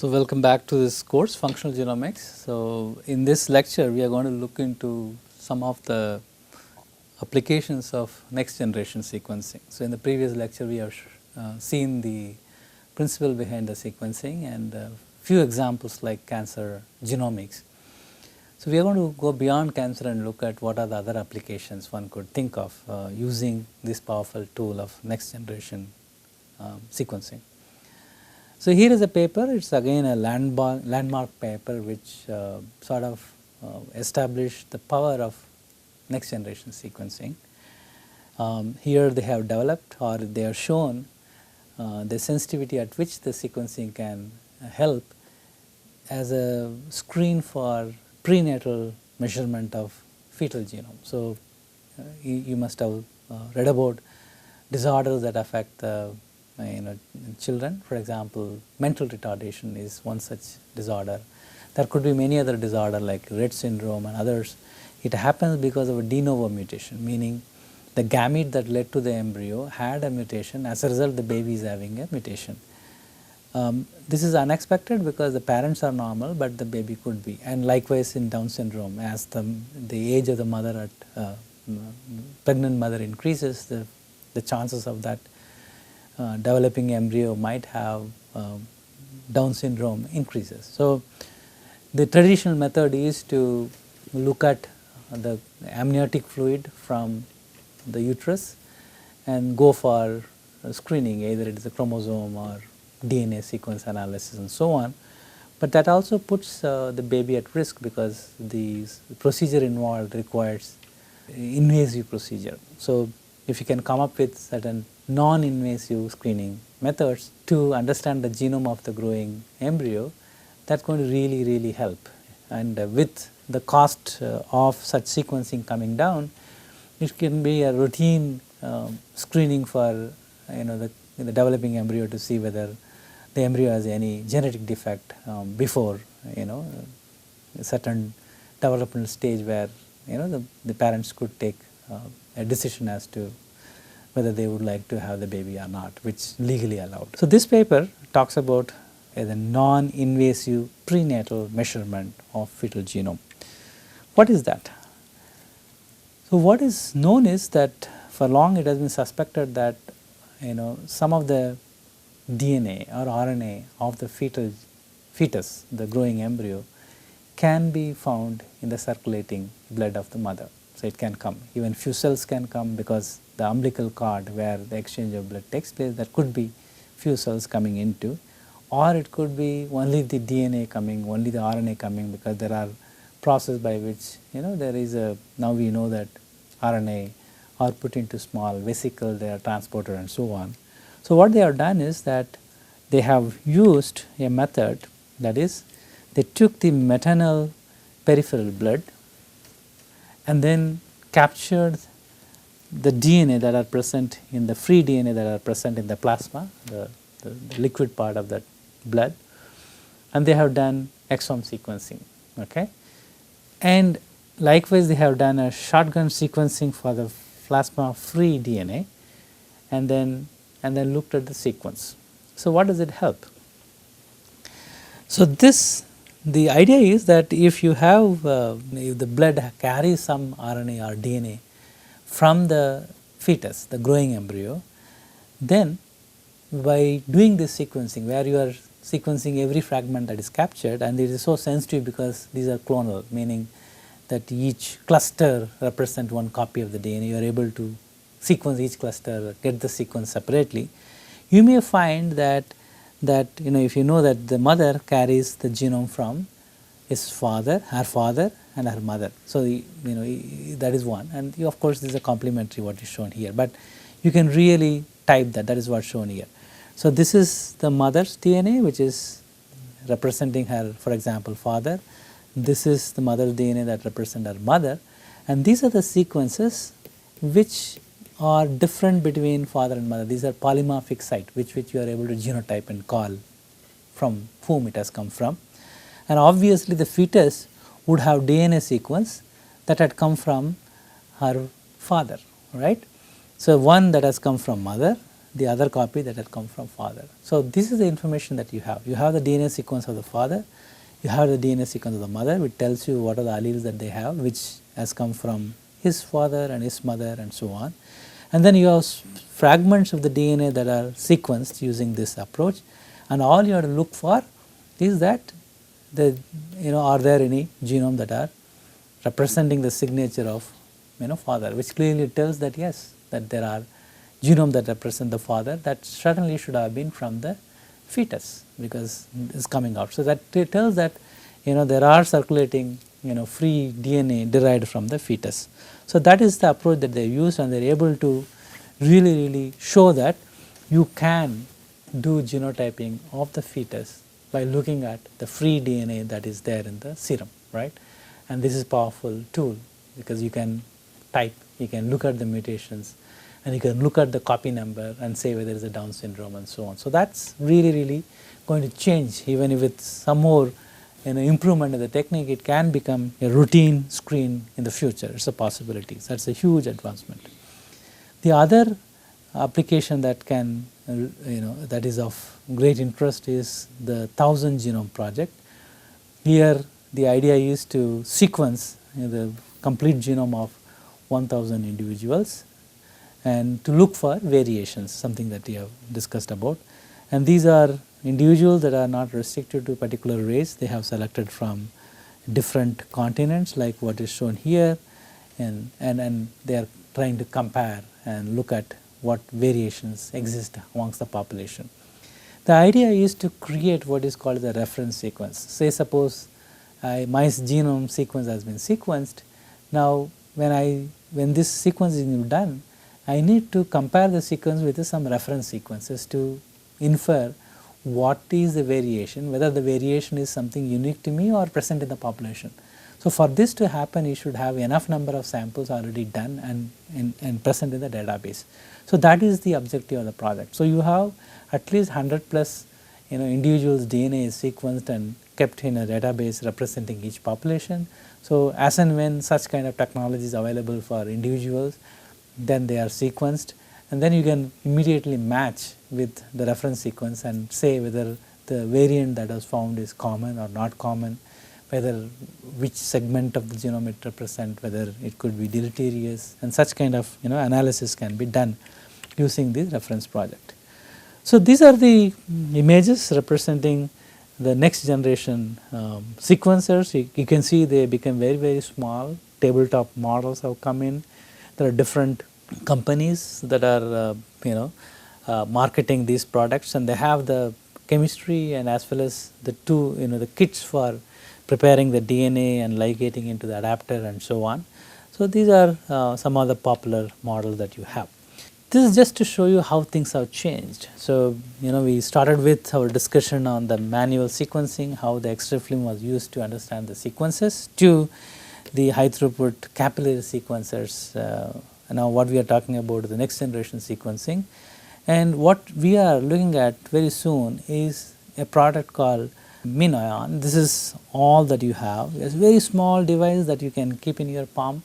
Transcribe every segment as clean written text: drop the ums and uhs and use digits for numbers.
So, welcome back to this course Functional Genomics. So, in this lecture we are going to look into some of the applications of next generation sequencing. So, in the previous lecture we have seen the principle behind the sequencing and a few examples like cancer genomics. So, we are going to go beyond cancer and look at what are the other applications one could think of using this powerful tool of next generation sequencing. So, here is a paper, it is again a landmark paper which sort of established the power of next generation sequencing. Here they have developed or they have shown the sensitivity at which the sequencing can help as a screen for prenatal measurement of fetal genome. So, you must have read about disorders that affect the children. For example, mental retardation is one such disorder. There could be many other disorders like Rett syndrome and others. It happens because of a de novo mutation, meaning the gamete that led to the embryo had a mutation. As a result, the baby is having a mutation. This is unexpected because the parents are normal, but the baby could be. And likewise in Down syndrome, as the age of the mother pregnant mother increases, the chances of that developing embryo might have Down syndrome increases. So, the traditional method is to look at the amniotic fluid from the uterus and go for screening, either it is a chromosome or DNA sequence analysis and so on. But that also puts the baby at risk because the procedure involved requires invasive procedure. So, if you can come up with certain non-invasive screening methods to understand the genome of the growing embryo, that is going to really help. And with the cost of such sequencing coming down, it can be a routine screening for the developing embryo to see whether the embryo has any genetic defect before a certain developmental stage where the parents could take a decision as to whether they would like to have the baby or not, which legally allowed. So, this paper talks about the non-invasive prenatal measurement of fetal genome. What is that? So, what is known is that for long it has been suspected that some of the DNA or RNA of the fetus, the growing embryo, can be found in the circulating blood of the mother. So, it can come, even few cells can come because the umbilical cord where the exchange of blood takes place, there could be few cells coming into, or it could be only the DNA coming, only the RNA coming, because there are process by which there is a, now we know that RNA are put into small vesicles, they are transported and so on. So, what they have done is that they have used a method, that is they took the maternal peripheral blood and then captured the DNA that are present in the free DNA that are present in the plasma, the liquid part of that blood, and they have done exome sequencing. Okay? And likewise they have done a shotgun sequencing for the plasma free DNA and then looked at the sequence. So, what does it help? So, the idea is that if you have if the blood carries some RNA or DNA from the fetus, the growing embryo, then by doing this sequencing where you are sequencing every fragment that is captured, and it is so sensitive because these are clonal, meaning that each cluster represents one copy of the DNA, you are able to sequence each cluster, get the sequence separately. You may find that if you know that the mother carries the genome from his father, her father and her mother. So, that is one, and of course, this is a complementary what is shown here, but you can really type that is what is shown here. So, this is the mother's DNA which is representing her, for example, father. This is the mother's DNA that represents her mother, and these are the sequences which are different between father and mother. These are polymorphic site which you are able to genotype and call from whom it has come from. And obviously, the fetus would have DNA sequence that had come from her father, right. So, one that has come from mother the other copy that had come from father. So this is the information that you have. You have the DNA sequence of the father, you have the DNA sequence of the mother, which tells you what are the alleles that they have, which has come from his father and his mother and so on. And then you have fragments of the DNA that are sequenced using this approach, and all you have to look for is that are there any genome that are representing the signature of father, which clearly tells that yes, that there are genome that represent the father, that certainly should have been from the fetus because it's coming out. So that tells that there are circulating free DNA derived from the fetus. So that is the approach that they used, and they're able to really show that you can do genotyping of the fetus by looking at the free DNA that is there in the serum, right? And this is a powerful tool because you can type, you can look at the mutations, and you can look at the copy number and say whether it's a Down syndrome and so on. So that's really going to change. Even if it's some more improvement in the technique, it can become a routine screen in the future. It's a possibility. That's a huge advancement. The other application that can that is of great interest is the 1000 genome project. Here the idea is to sequence the complete genome of 1000 individuals and to look for variations, something that we have discussed about. And these are individuals that are not restricted to a particular race. They have selected from different continents like what is shown here, and they are trying to compare and look at what variations exist amongst the population. The idea is to create what is called the reference sequence. Say suppose my genome sequence has been sequenced. Now when this sequence is done, I need to compare the sequence with some reference sequences to infer what is the variation, whether the variation is something unique to me or present in the population. So for this to happen, you should have enough number of samples already done and present in the database. So that is the objective of the project. So you have at least 100 plus individuals' DNA is sequenced and kept in a database representing each population. So as and when such kind of technology is available for individuals, then they are sequenced, and then you can immediately match with the reference sequence and say whether the variant that was found is common or not common, whether which segment of the genome it represents, whether it could be deleterious, and such kind of analysis can be done using this reference project. So these are the images representing the next generation sequencers. You can see they become very small. Tabletop models have come in. There are different companies that are marketing these products, and they have the chemistry and as well as the the kits for preparing the DNA and ligating into the adapter and so on. So these are some of the popular models that you have. This is just to show you how things have changed. So we started with our discussion on the manual sequencing, how the X-ray film was used to understand the sequences, to the high throughput capillary sequencers. Now what we are talking about is the next generation sequencing, and what we are looking at very soon is a product called MinION. This is all that you have. It's a very small device that you can keep in your palm,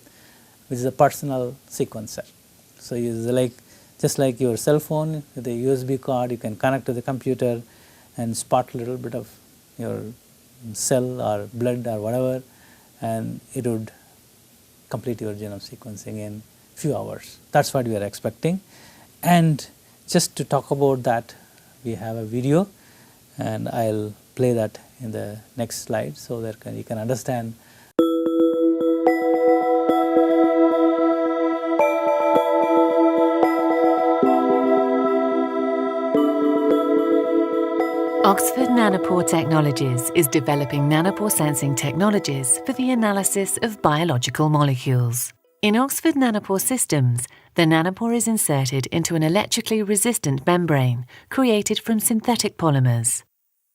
which is a personal sequencer. So it's just like your cell phone with a USB card, you can connect to the computer and spot a little bit of your cell or blood or whatever, and it would complete your genome sequencing in few hours. That's what we are expecting. And just to talk about that, we have a video, and I'll play that in the next slide so that you can understand. Oxford Nanopore Technologies is developing nanopore sensing technologies for the analysis of biological molecules. In Oxford Nanopore systems, the nanopore is inserted into an electrically resistant membrane created from synthetic polymers.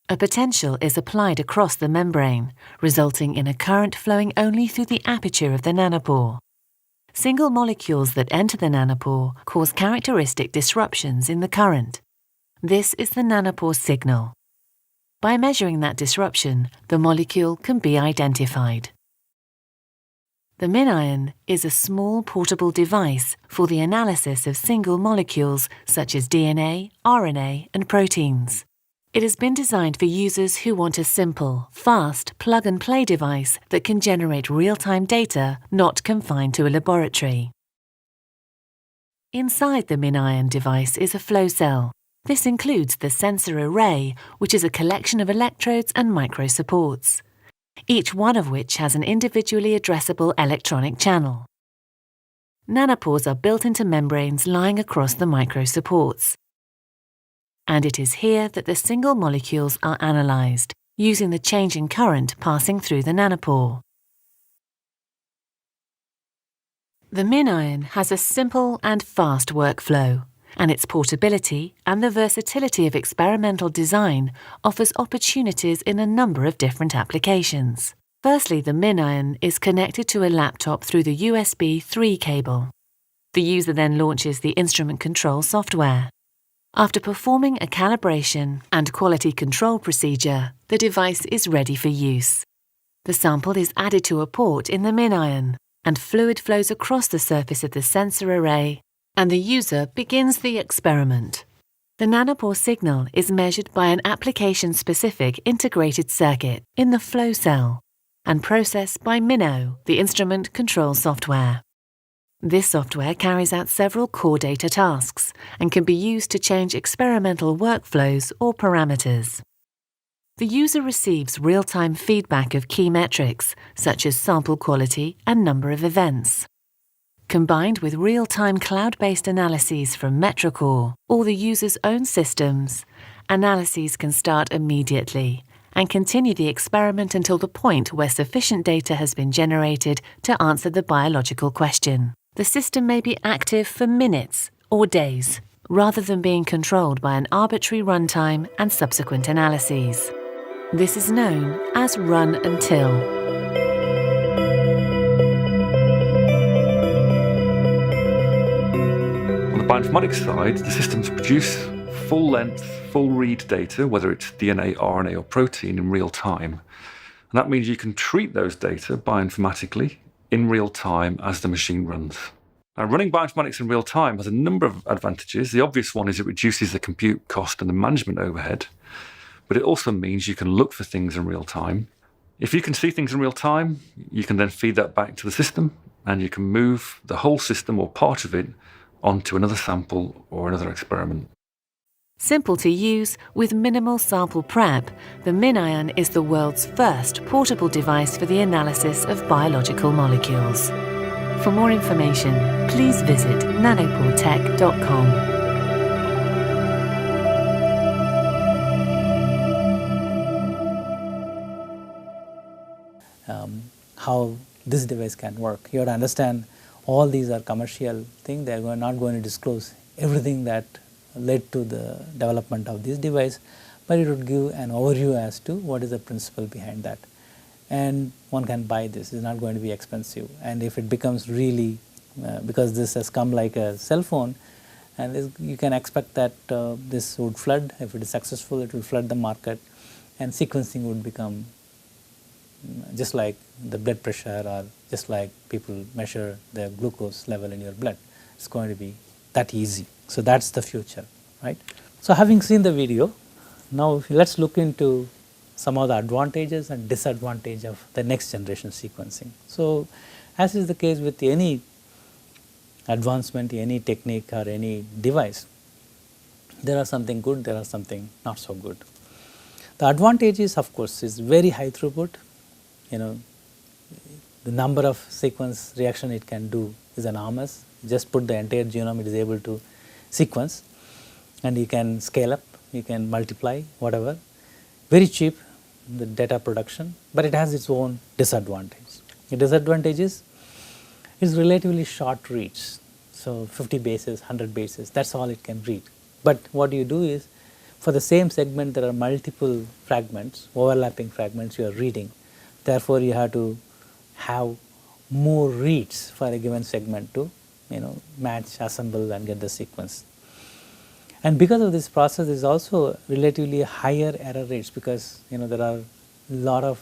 A potential is applied across the membrane, resulting in a current flowing only through the aperture of the nanopore. Single molecules that enter the nanopore cause characteristic disruptions in the current. This is the nanopore signal. By measuring that disruption, the molecule can be identified. The MinION is a small portable device for the analysis of single molecules such as DNA, RNA, and proteins. It has been designed for users who want a simple, fast plug-and-play device that can generate real-time data not confined to a laboratory. Inside the MinION device is a flow cell. This includes the sensor array, which is a collection of electrodes and microsupports, each one of which has an individually addressable electronic channel. Nanopores are built into membranes lying across the microsupports. And it is here that the single molecules are analysed, using the change in current passing through the nanopore. The MinION has a simple and fast workflow, and its portability and the versatility of experimental design offers opportunities in a number of different applications. Firstly, the MinION is connected to a laptop through the USB 3 cable. The user then launches the instrument control software. After performing a calibration and quality control procedure, the device is ready for use. The sample is added to a port in the MinION, and fluid flows across the surface of the sensor array, and the user begins the experiment. The nanopore signal is measured by an application-specific integrated circuit in the flow cell and processed by Mino, the instrument control software. This software carries out several core data tasks and can be used to change experimental workflows or parameters. The user receives real-time feedback of key metrics, such as sample quality and number of events. Combined with real-time cloud-based analyses from Metrocore or the user's own systems, analyses can start immediately and continue the experiment until the point where sufficient data has been generated to answer the biological question. The system may be active for minutes or days, rather than being controlled by an arbitrary runtime and subsequent analyses. This is known as run until. On the bioinformatics side, the systems produce full-length, full-read data, whether it's DNA, RNA, or protein, in real time. And that means you can treat those data bioinformatically in real time as the machine runs. Now, running bioinformatics in real time has a number of advantages. The obvious one is it reduces the compute cost and the management overhead, but it also means you can look for things in real time. If you can see things in real time, you can then feed that back to the system, and you can move the whole system or part of it onto another sample or another experiment. Simple to use, with minimal sample prep, the MinION is the world's first portable device for the analysis of biological molecules. For more information, please visit nanoporetech.com. How this device can work. You have to understand all these are commercial things. They are not going to disclose everything that led to the development of this device, but it would give an overview as to what is the principle behind that. And one can buy this. It's not going to be expensive. And if it becomes really, because this has come like a cell phone, and you can expect that this would flood. If it is successful, it will flood the market, and sequencing would become just like the blood pressure, or just like people measure the glucose level in your blood. It's going to be that easy. So that's the future, right? So having seen the video, now let's look into some of the advantages and disadvantages of the next generation sequencing. So as is the case with any advancement, any technique or any device, there are something good, there are something not so good. The advantage is, of course, is very high throughput. The number of sequence reaction it can do is enormous. Just put the entire genome, it is able to sequence, and you can scale up, you can multiply, whatever. Very cheap, the data production, but it has its own disadvantage. The disadvantage is it's relatively short reads. So 50 bases, 100 bases, that's all it can read. But what you do is, for the same segment, there are multiple fragments, overlapping fragments you are reading. Therefore, you have to have more reads for a given segment to match, assemble and get the sequence. And because of this process, there is also relatively higher error rates, because there are a lot of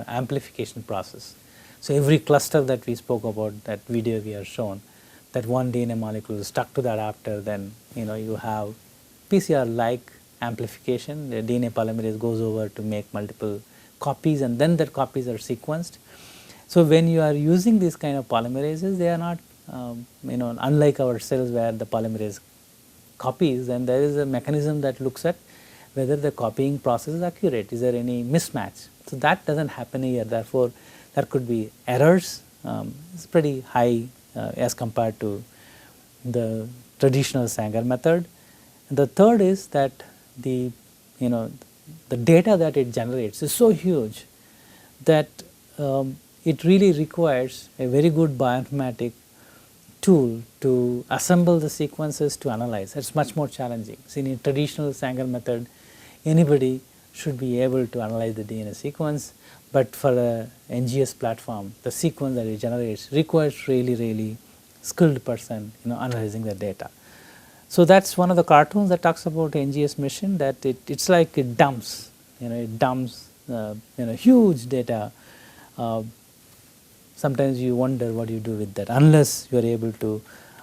amplification process. So every cluster that we spoke about, that video we have shown, that one DNA molecule is stuck to the adapter, then you have PCR-like amplification. The DNA polymerase goes over to make multiple copies, and then that copies are sequenced. So when you are using these kind of polymerases, they are not unlike our cells where the polymerase copies, and there is a mechanism that looks at whether the copying process is accurate. Is there any mismatch? So that doesn't happen here. Therefore, there could be errors. It's pretty high as compared to the traditional Sanger method. And the third is that the data that it generates is so huge that it really requires a very good bioinformatic tool to assemble the sequences to analyze. It's much more challenging. See, in a traditional Sanger method, anybody should be able to analyze the DNA sequence, but for a NGS platform, the sequence that it generates requires really skilled person analyzing the data. So that's one of the cartoons that talks about NGS machine, that it's like it dumps, huge data. Sometimes you wonder what you do with that, unless you are able to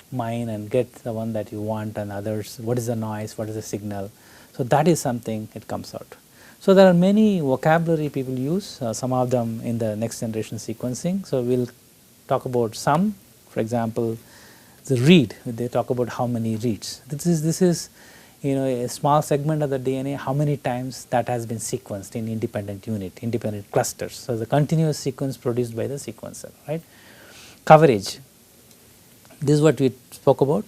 mine and get the one that you want, and others, what is the noise, what is the signal. So that is something it comes out. So there are many vocabulary people use, some of them in the next generation sequencing. So we'll talk about some. For example, the read, they talk about how many reads. This is a small segment of the DNA, how many times that has been sequenced in independent unit, independent clusters. So the continuous sequence produced by the sequencer, right? Coverage, this is what we spoke about,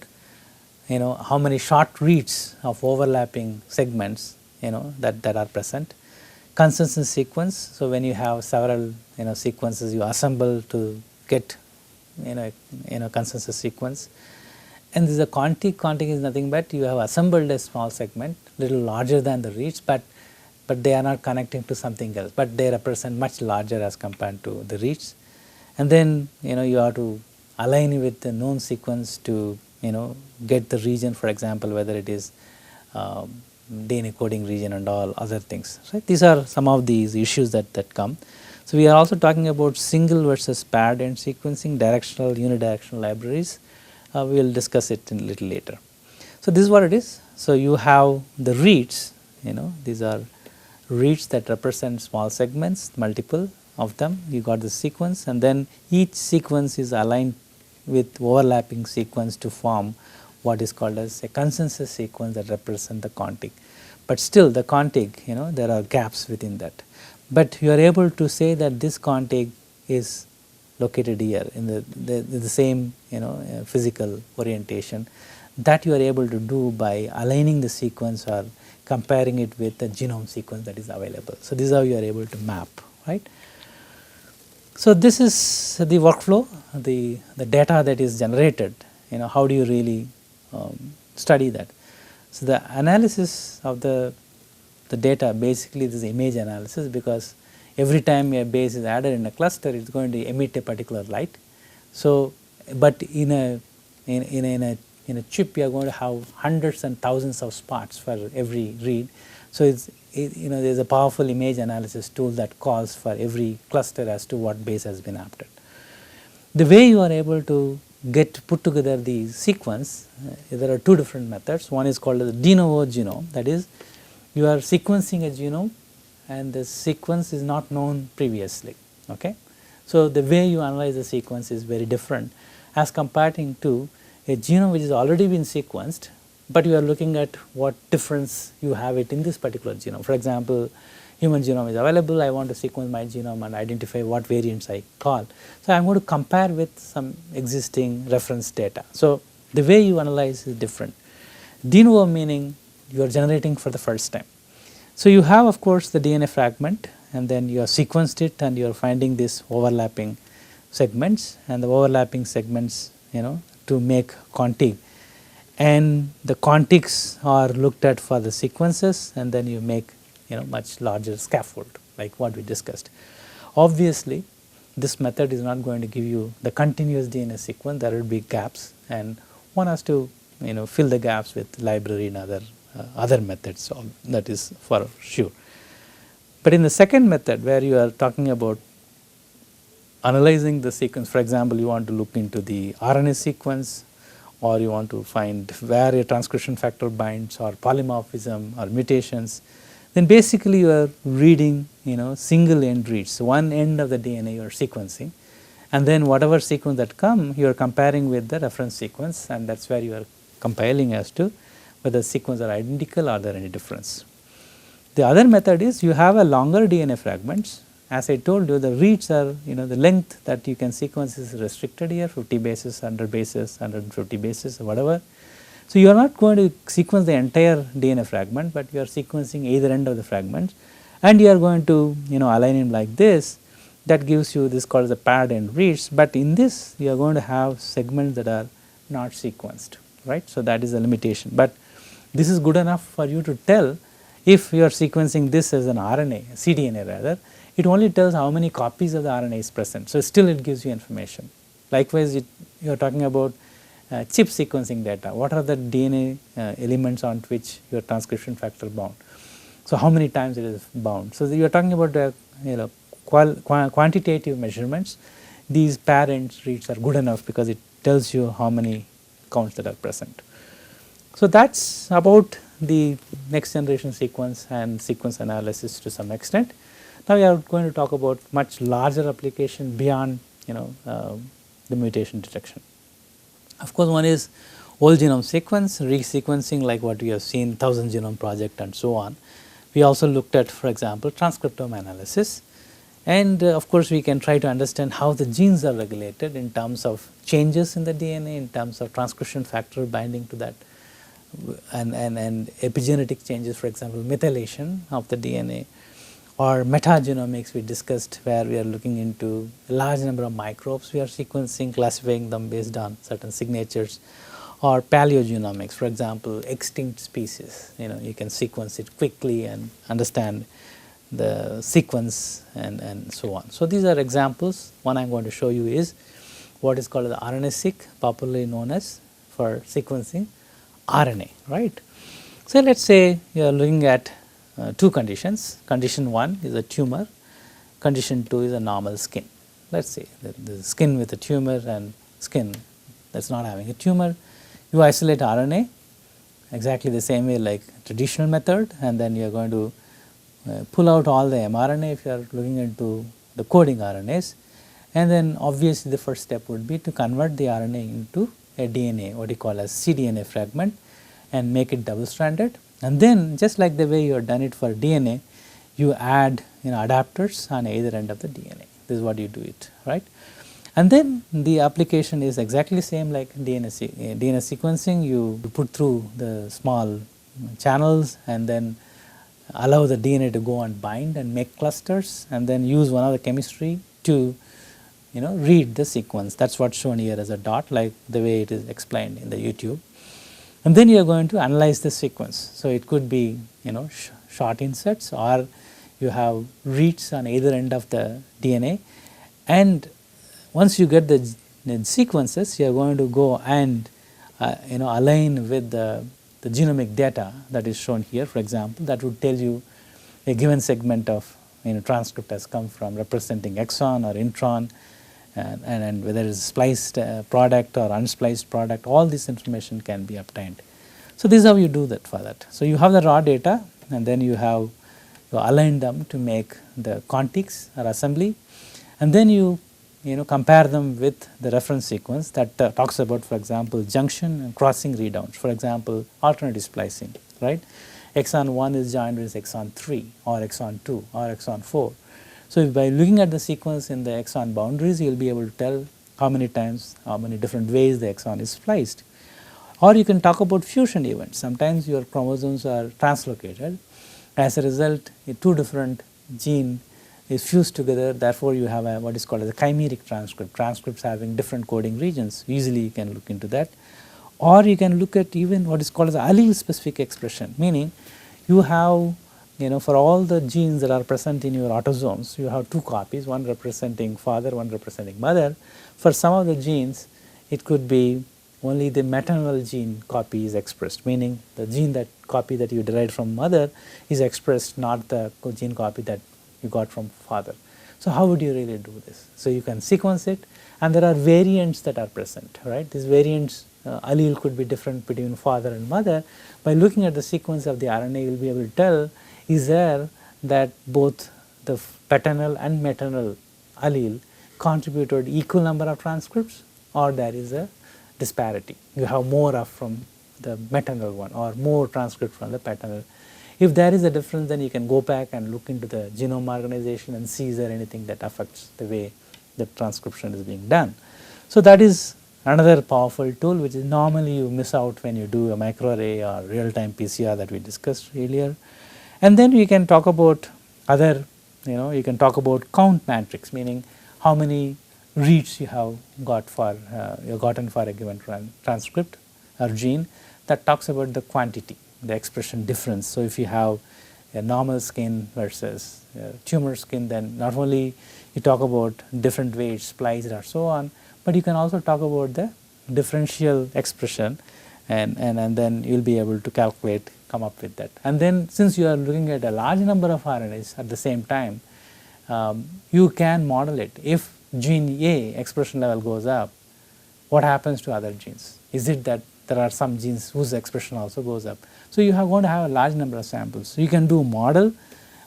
how many short reads of overlapping segments, that are present. Consensus sequence, so when you have several, sequences you assemble to get, consensus sequence. And this is a quantic. Quantic is nothing but you have assembled a small segment, little larger than the reads, but they are not connecting to something else, but they represent much larger as compared to the reads. And then you have to align with the known sequence to get the region, for example, whether it is DNA coding region and all other things. Right? These are some of these issues that come. So we are also talking about single versus paired end sequencing, directional, unidirectional libraries. We will discuss it in a little later. So this is what it is. So you have the reads, these are reads that represent small segments, multiple of them. You got the sequence, and then each sequence is aligned with overlapping sequence to form what is called as a consensus sequence that represent the quantic. But still the quantic, there are gaps within that. But you are able to say that this quantic is located here in the same physical orientation, that you are able to do by aligning the sequence or comparing it with the genome sequence that is available. So this is how you are able to map, right? So this is the workflow, the data that is generated, how do you really study that. So the analysis of the data, basically this is image analysis, because every time a base is added in a cluster, it's going to emit a particular light. So, but in a chip, you are going to have hundreds and thousands of spots for every read. So there's a powerful image analysis tool that calls for every cluster as to what base has been adapted. The way you are able to put together the sequence, there are two different methods. One is called the de novo genome, that is, you are sequencing a genome and the sequence is not known previously. Okay? So the way you analyze the sequence is very different as comparing to a genome which has already been sequenced, but you are looking at what difference you have it in this particular genome. For example, human genome is available, I want to sequence my genome and identify what variants I call. So I am going to compare with some existing reference data. So the way you analyze is different. De novo meaning you are generating for the first time. So you have, of course, the DNA fragment, and then you have sequenced it and you are finding these overlapping segments, and the overlapping segments to make quantic, and the quantics are looked at for the sequences, and then you make much larger scaffold like what we discussed. Obviously this method is not going to give you the continuous DNA sequence, there will be gaps, and one has to fill the gaps with library and other methods, so that is for sure. But in the second method, where you are talking about analyzing the sequence. For example, you want to look into the RNA sequence, or you want to find where a transcription factor binds, or polymorphism, or mutations, then basically you are reading, single end reads. So one end of the DNA you are sequencing, and then whatever sequence that come, you are comparing with the reference sequence, and that's where you are compiling as to whether sequences are identical or there any difference. The other method is you have a longer DNA fragments. As I told you, the reads are, the length that you can sequence is restricted here, 50 bases, 100 bases, 150 bases, or whatever. So you are not going to sequence the entire DNA fragment, but you are sequencing either end of the fragments, and you are going to, align it like this. That gives you this called the paired end reads, but in this you are going to have segments that are not sequenced, right. So that is a limitation, but this is good enough for you to tell if you are sequencing this as an RNA, cDNA rather, it only tells how many copies of the RNA is present. So still it gives you information. Likewise, you are talking about chip sequencing data. What are the DNA elements on which your transcription factor bound? So how many times it is bound? So you are talking about quantitative measurements. These parent reads are good enough because it tells you how many counts that are present. So that's about the next generation sequence and sequence analysis to some extent. Now we are going to talk about much larger application beyond the mutation detection. Of course, one is whole genome sequence, resequencing like what we have seen 1000 genome project and so on. We also looked at, for example, transcriptome analysis, and of course we can try to understand how the genes are regulated in terms of changes in the DNA, in terms of transcription factor binding to that, and epigenetic changes, for example, methylation of the DNA, or metagenomics we discussed, where we are looking into a large number of microbes we are sequencing, classifying them based on certain signatures, or paleogenomics, for example, extinct species, you can sequence it quickly and understand the sequence and so on. So these are examples. One I am going to show you is what is called the RNA-seq, popularly known as for sequencing RNA, right. So let us say you are looking at two conditions. Condition 1 is a tumor, condition 2 is a normal skin. Let us say the skin with a tumor and skin that is not having a tumor. You isolate RNA exactly the same way like traditional method, and then you are going to pull out all the mRNA if you are looking into the coding RNAs, and then obviously the first step would be to convert the RNA into a DNA, what you call as cDNA fragment, and make it double stranded. And then just like the way you have done it for DNA, you add adapters on either end of the DNA. This is what you do it, right. And then the application is exactly same like DNA sequencing. You put through the small channels and then allow the DNA to go and bind and make clusters, and then use one other chemistry to read the sequence. That is what is shown here as a dot, like the way it is explained in the YouTube. And then you are going to analyze the sequence. So it could be short inserts, or you have reads on either end of the DNA, and once you get the sequences, you are going to go and align with the genomic data that is shown here. For example, that would tell you a given segment of transcript has come from representing exon or intron, and whether it is spliced product or unspliced product, all this information can be obtained. So this is how you do that for that. So you have the raw data, and then you align them to make the contigs or assembly, and then you compare them with the reference sequence that talks about, for example, junction and crossing readouts, for example, alternative splicing, right. Exon 1 is joined with exon 3 or exon 2 or exon 4. So by looking at the sequence in the exon boundaries, you will be able to tell how many times, how many different ways the exon is spliced. Or you can talk about fusion events. Sometimes your chromosomes are translocated. As a result, two different genes is fused together, therefore you have what is called as a chimeric transcript, transcripts having different coding regions. Usually you can look into that. Or you can look at even what is called as allele specific expression, meaning you have for all the genes that are present in your autosomes, you have two copies, one representing father, one representing mother. For some of the genes, it could be only the maternal gene copy is expressed, meaning the gene copy that you derived from mother is expressed, not the gene copy that you got from father. So how would you really do this? So you can sequence it, and there are variants that are present, right? These variants, allele could be different between father and mother. By looking at the sequence of the RNA, you will be able to tell, is there that both the paternal and maternal allele contributed equal number of transcripts, or there is a disparity. You have more of from the maternal one or more transcript from the paternal. If there is a difference, then you can go back and look into the genome organization and see is there anything that affects the way the transcription is being done. So that is another powerful tool which is normally you miss out when you do a microarray or real-time PCR that we discussed earlier. And then we can talk about other, you can talk about count matrix, meaning how many reads you have gotten for a given transcript or gene. That talks about the quantity, the expression difference. So if you have a normal skin versus tumor skin, then not only you talk about different ways spliced or so on, but you can also talk about the differential expression, and then you will be able to calculate, come up with that. And then since you are looking at a large number of RNAs at the same time, you can model it. If gene A expression level goes up, what happens to other genes? Is it that there are some genes whose expression also goes up? So you are going to have a large number of samples. So you can do a model,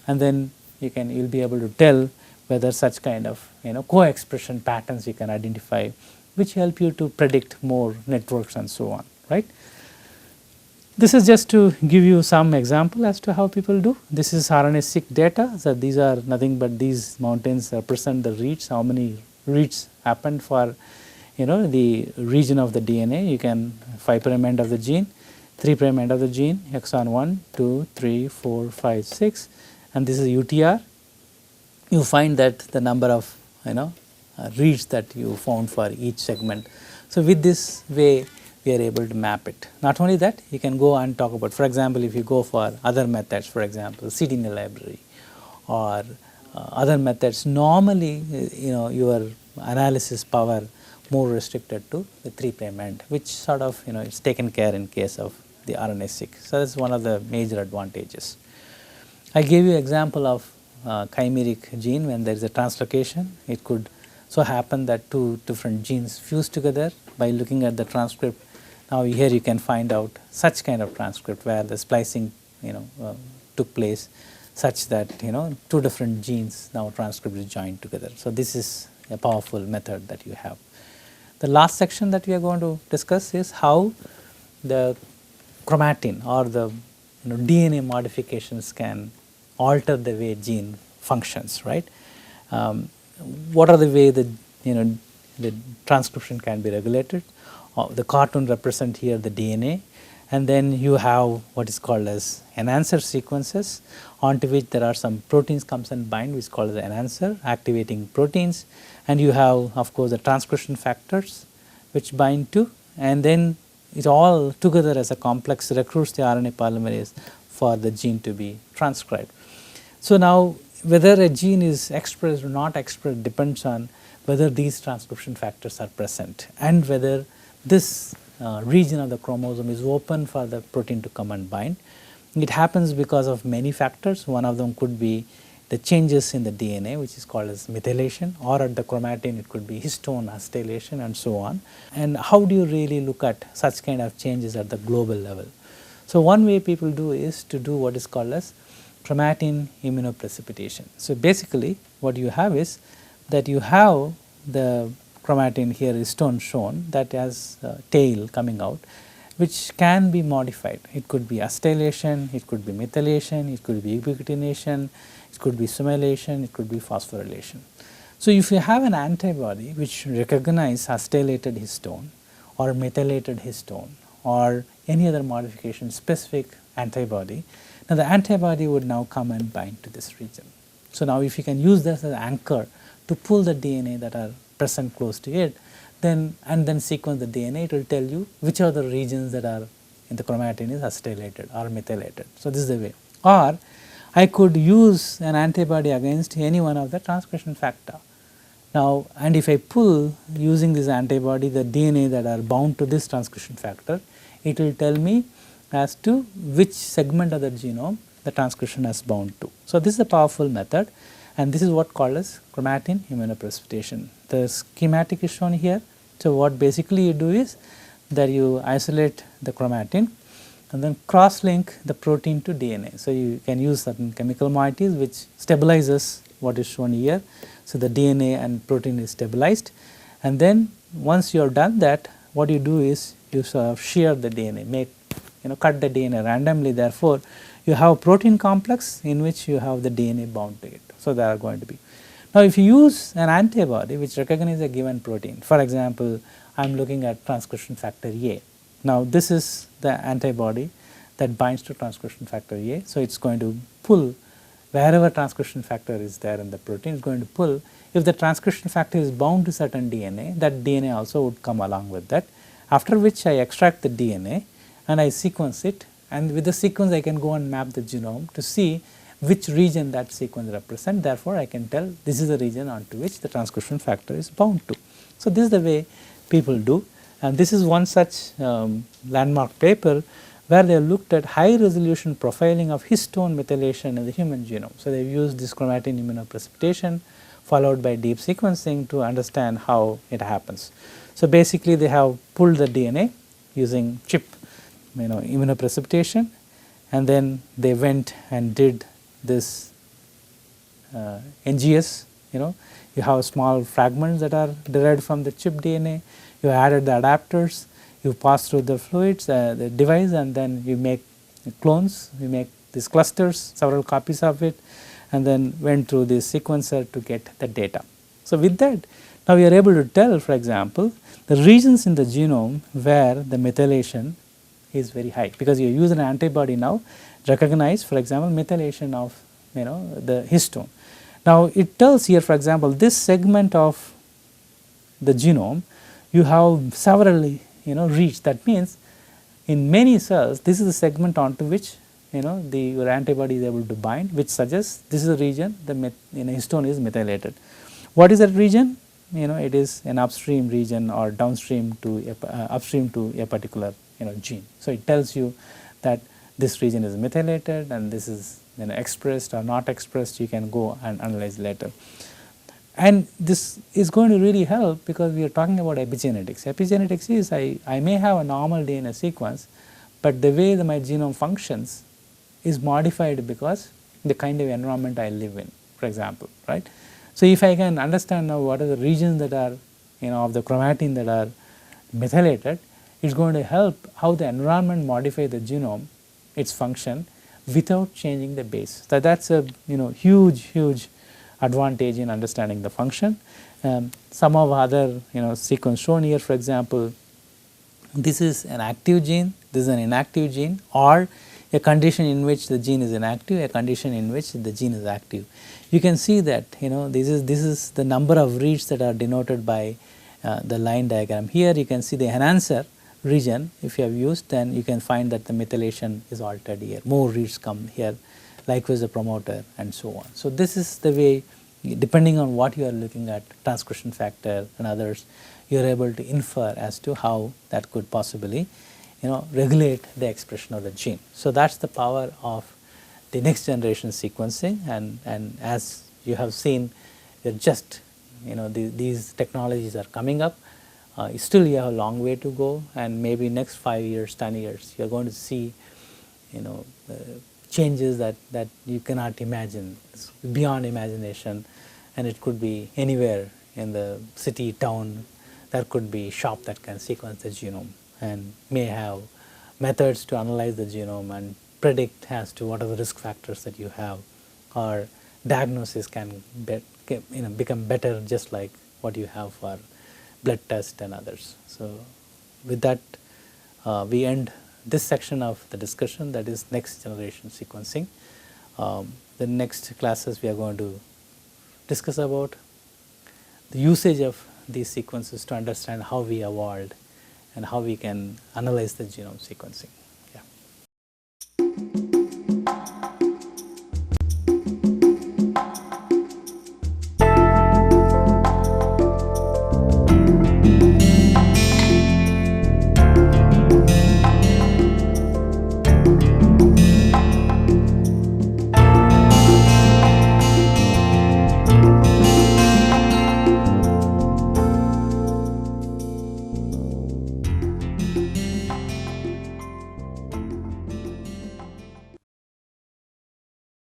and then you'll be able to tell whether such kind of co-expression patterns you can identify, which help you to predict more networks and so on, right? This is just to give you some example as to how people do. This is RNA-seq data. So these are nothing but these mountains represent the reads, how many reads happened for the region of the DNA. You can 5' end of the gene, 3' end of the gene, exon 1, 2, 3, 4, 5, 6, and this is UTR. You find that the number of reads that you found for each segment. So with this way we are able to map it. Not only that, you can go and talk about, for example, if you go for other methods, for example, cDNA library or other methods, normally your analysis power more restricted to the 3' end, which sort of is taken care in case of the RNA-seq. So that's one of the major advantages. I gave you example of chimeric gene. When there is a translocation, it could so happen that two different genes fuse together. By looking at the transcript, now here you can find out such kind of transcript where the splicing took place, such that two different genes now transcript is joined together. So this is a powerful method that you have. The last section that we are going to discuss is how the chromatin or the DNA modifications can alter the way gene functions, right? What are the way that the transcription can be regulated? The cartoon represent here the DNA, and then you have what is called as enhancer sequences, onto which there are some proteins comes and bind, which is called the enhancer activating proteins, and you have of course the transcription factors which bind to, and then it all together as a complex recruits the RNA polymerase for the gene to be transcribed. So now whether a gene is expressed or not expressed depends on whether these transcription factors are present and whether this region of the chromosome is open for the protein to come and bind. It happens because of many factors. One of them could be the changes in the DNA, which is called as methylation, or at the chromatin it could be histone acetylation and so on. And how do you really look at such kind of changes at the global level? So one way people do is to do what is called as chromatin immunoprecipitation. So basically what you have is that you have the chromatin here is shown that has a tail coming out, which can be modified. It could be acetylation, it could be methylation, it could be ubiquitination, it could be simylation, it could be phosphorylation. So if you have an antibody which recognizes acetylated histone or methylated histone or any other modification specific antibody, now the antibody would now come and bind to this region. So now if you can use this as an anchor to pull the DNA that are present close to it, then sequence the DNA, it will tell you which are the regions that are in the chromatin is acetylated or methylated. So this is the way. Or I could use an antibody against any one of the transcription factor. Now, and if I pull using this antibody the DNA that are bound to this transcription factor, it will tell me as to which segment of the genome the transcription has bound to. So this is a powerful method, and this is what called as chromatin immunoprecipitation. The schematic is shown here. So, what basically you do is that you isolate the chromatin and then cross link the protein to DNA. So, you can use certain chemical moieties which stabilizes what is shown here. So, the DNA and protein is stabilized, and then once you have done that, what you do is you sort of shear the DNA, cut the DNA randomly. Therefore, you have a protein complex in which you have the DNA bound to it. So, there are going to be. Now, if you use an antibody which recognizes a given protein, for example, I am looking at transcription factor A. Now, this is the antibody that binds to transcription factor A. So, it is going to pull wherever transcription factor is there in the protein, it is going to pull. If the transcription factor is bound to certain DNA, that DNA also would come along with that, after which I extract the DNA and I sequence it, and with the sequence I can go and map the genome to see which region that sequence represents. Therefore, I can tell this is the region onto which the transcription factor is bound to. So, this is the way people do, and this is one such landmark paper where they looked at high resolution profiling of histone methylation in the human genome. So, they have used this chromatin immunoprecipitation followed by deep sequencing to understand how it happens. So, basically they have pulled the DNA using chip immunoprecipitation, and then they went and did this NGS. You have small fragments that are derived from the chip DNA, you added the adapters, you pass through the fluids, the device, and then you make clones, you make these clusters, several copies of it, and then went through this sequencer to get the data. So, with that, now we are able to tell, for example, the regions in the genome where the methylation is very high, because you use an antibody now recognize, for example, methylation of the histone. Now, it tells here, for example, this segment of the genome you have several reach. That means in many cells this is the segment onto which your antibody is able to bind, which suggests this is a region the histone is methylated. What is that region? It is an upstream region or downstream to upstream to a particular gene. So, it tells you that this region is methylated and this is expressed or not expressed. You can go and analyze later. And this is going to really help because we are talking about epigenetics. Epigenetics is I may have a normal DNA sequence, but the way my genome functions is modified because the kind of environment I live in, for example, right. So, if I can understand now what are the regions that are of the chromatin that are methylated, it is going to help how the environment modify the genome, its function, without changing the base. So, that is a huge advantage in understanding the function. Some of other sequence shown here, for example, this is an active gene, this is an inactive gene, or a condition in which the gene is inactive, a condition in which the gene is active. You can see that this is the number of reads that are denoted by the line diagram. Here you can see the enhancer region. If you have used, then you can find that the methylation is altered here, more reads come here, likewise the promoter and so on. So, this is the way, depending on what you are looking at, transcription factor and others, you are able to infer as to how that could possibly regulate the expression of the gene. So, that is the power of the next generation sequencing, and as you have seen, they are just these technologies are coming up. Still you have a long way to go, and maybe next 5 years, 10 years, you are going to see changes that you cannot imagine. It's beyond imagination, and it could be anywhere in the city, town. There could be shop that can sequence the genome and may have methods to analyze the genome and predict as to what are the risk factors that you have, or diagnosis can become better, just like what you have for blood test and others. So, with that we end this section of the discussion, that is next generation sequencing. The next classes we are going to discuss about the usage of these sequences to understand how we evolved and how we can analyze the genome sequencing.